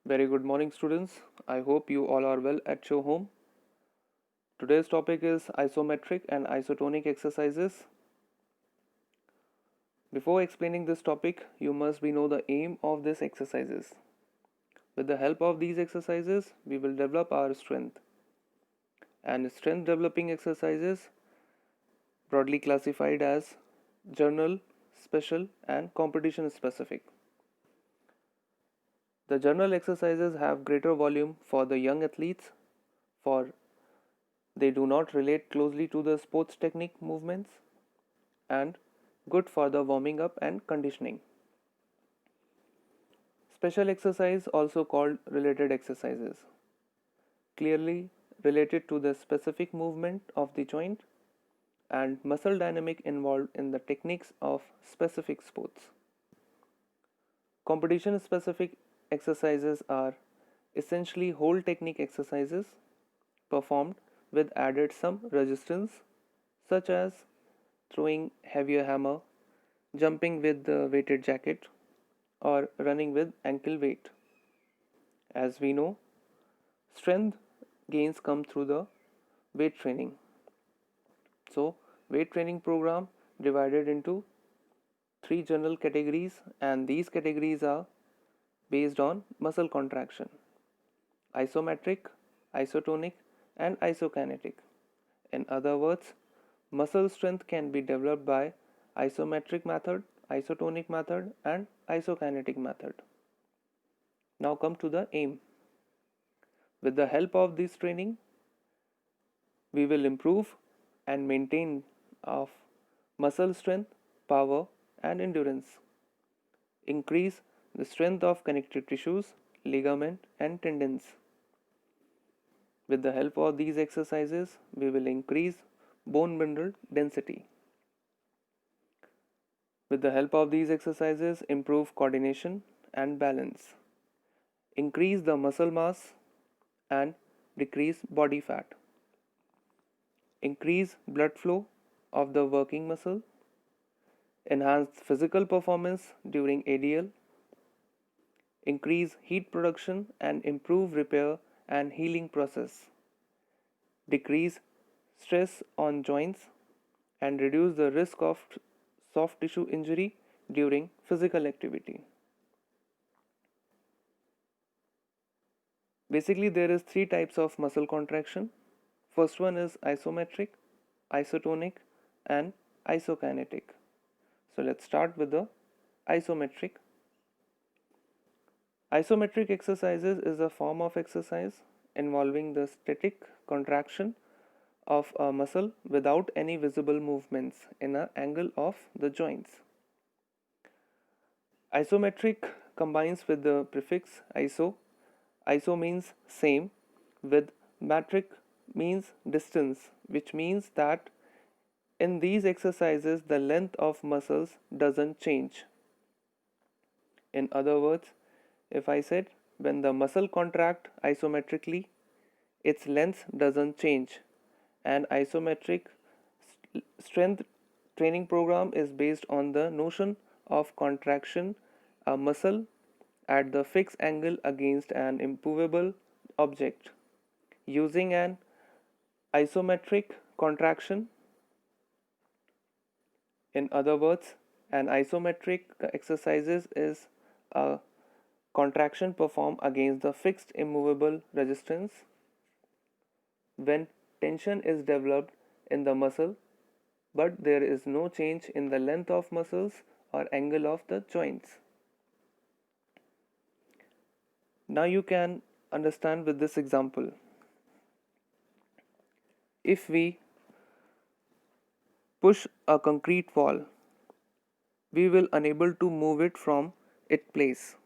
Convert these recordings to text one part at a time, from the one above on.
Very good morning, students. I hope you all are well at your home. Today's topic is isometric and isotonic exercises. Before explaining this topic, you must know the aim of these exercises. With the help of these exercises, we will develop our strength. And strength developing exercises, broadly classified as general, special, and competition specific. The general exercises have greater volume for the young athletes, for they do not relate closely to the sports technique movements, and good for the warming up and conditioning. Special exercise, also called related exercises, clearly related to the specific movement of the joint and muscle dynamic involved in the techniques of specific sports. Competition specific exercises are essentially whole technique exercises performed with added some resistance, such as throwing heavier hammer, jumping with the weighted jacket, or running with ankle weight. As we know, strength gains come through the weight training. So, weight training program divided into three general categories, and these categories are based on muscle contraction: isometric, isotonic, and isokinetic. In other words, muscle strength can be developed by isometric method, isotonic method, and isokinetic method. Now come to the aim. With the help of this training, we will improve and maintain of muscle strength, power, and endurance. Increase the strength of connective tissues, ligament, and tendons. With the help of these exercises, we will increase bone mineral density. With the help of these exercises, improve coordination and balance. Increase the muscle mass and decrease body fat. Increase blood flow of the working muscle. Enhance physical performance during ADL. Increase heat production and improve repair and healing process. Decrease stress on joints and reduce the risk of soft tissue injury during physical activity. Basically, there is three types of muscle contraction. First one is isometric, isotonic, and isokinetic. So let's start with the isometric. Isometric exercises is a form of exercise involving the static contraction of a muscle without any visible movements in an angle of the joints. Isometric combines with the prefix iso. Iso means same, with metric means distance, which means that in these exercises the length of muscles doesn't change. In other words, if I said when the muscle contract isometrically, its length doesn't change. An isometric strength training program is based on the notion of contraction a muscle at the fixed angle against an immovable object. Using an isometric contraction, in other words, an isometric exercises is a contraction performed against the fixed immovable resistance when tension is developed in the muscle, but there is no change in the length of muscles or angle of the joints. Now you can understand with this example. If we push a concrete wall, we will unable to move it from its place.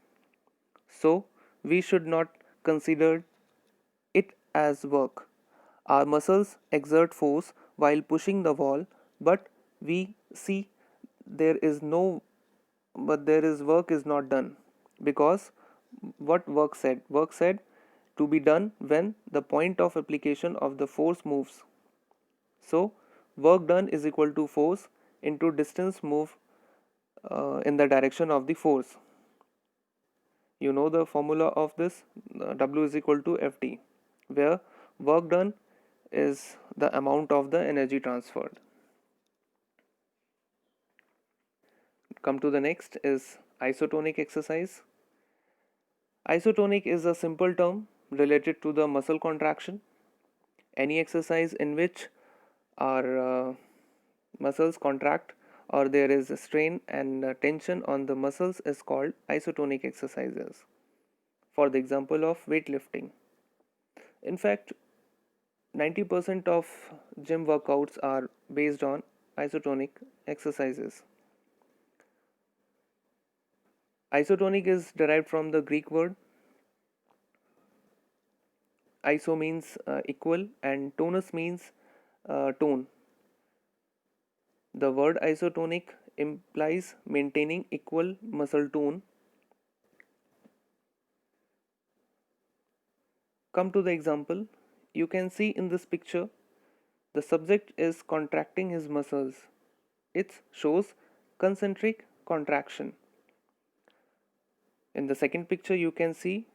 So we should not consider it as work. Our muscles exert force while pushing the wall, but we see there is no there is work is not done, because what work said to be done when the point of application of the force moves. So work done is equal to force into distance moved in the direction of the force. You know the formula of this, W is equal to FD, where work done is the amount of the energy transferred. Come to the next is isotonic exercise. Isotonic is a simple term related to the muscle contraction. Any exercise in which our muscles contract or there is a strain and tension on the muscles is called isotonic exercises. For the example of weightlifting. In fact, 90% of gym workouts are based on isotonic exercises. Isotonic is derived from the Greek word. Iso means equal and tonus means tone. The word isotonic implies maintaining equal muscle tone. Come to the example. You can see in this picture the subject is contracting his muscles. It shows concentric contraction. In the second picture you can see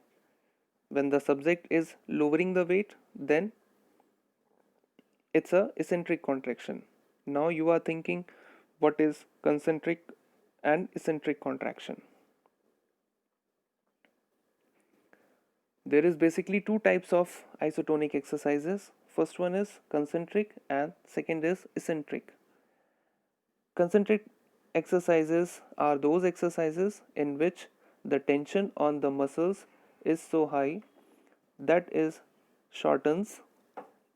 when the subject is lowering the weight, then it's a eccentric contraction. Now you are thinking, what is concentric and eccentric contraction? There is basically two types of isotonic exercises. First one is concentric and second is eccentric. Concentric exercises are those exercises in which the tension on the muscles is so high that is shortens.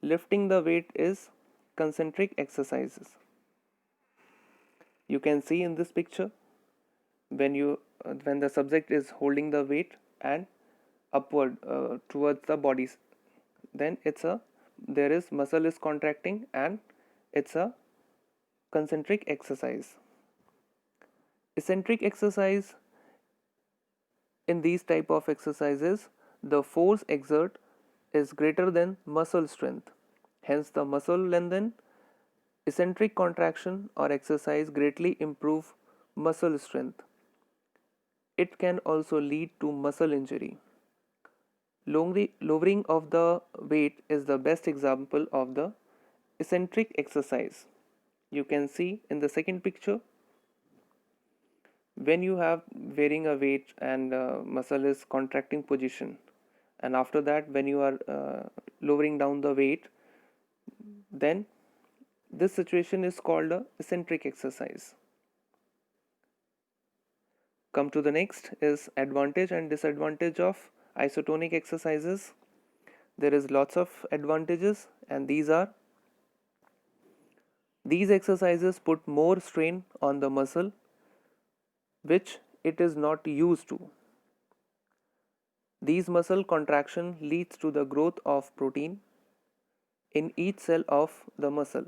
Lifting the weight is concentric exercises. You can see in this picture when the subject is holding the weight and upward towards the bodies, then there is muscle is contracting and it's a concentric exercise. Eccentric exercise, in these type of exercises the force exert is greater than muscle strength, hence the muscle lengthen. Eccentric contraction or exercise greatly improve muscle strength. It can also lead to muscle injury. Lowering of the weight is the best example of the eccentric exercise. You can see in the second picture when you have wearing a weight and muscle is contracting position, and after that when you are lowering down the weight, then this situation is called a eccentric exercise. Come to the next is advantage and disadvantage of isotonic exercises. There is lots of advantages, and these exercises put more strain on the muscle which it is not used to. These muscle contraction leads to the growth of protein in each cell of the muscle.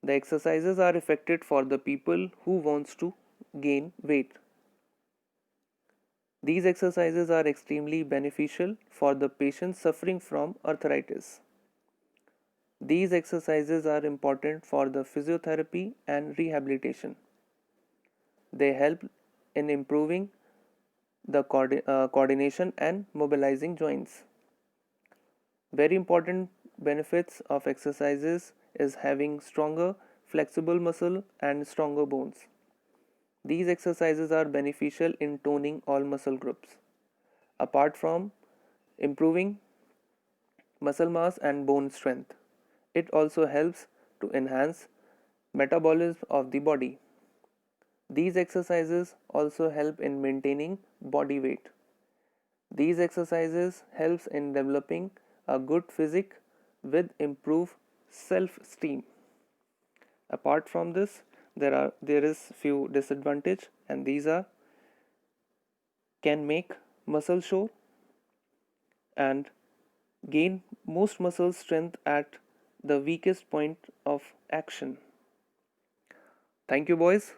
The exercises are effective for the people who wants to gain weight. These exercises are extremely beneficial for the patients suffering from arthritis. These exercises are important for the physiotherapy and rehabilitation. They help in improving the coordination and mobilizing joints. Very important benefits of exercises is having stronger flexible muscle and stronger bones. These exercises are beneficial in toning all muscle groups. Apart from improving muscle mass and bone strength, it also helps to enhance metabolism of the body. These exercises also help in maintaining body weight. These exercises helps in developing a good physique with improved self-esteem. Apart from this, there is few disadvantage, and these are can make muscle sore and gain most muscle strength at the weakest point of action. Thank you, boys.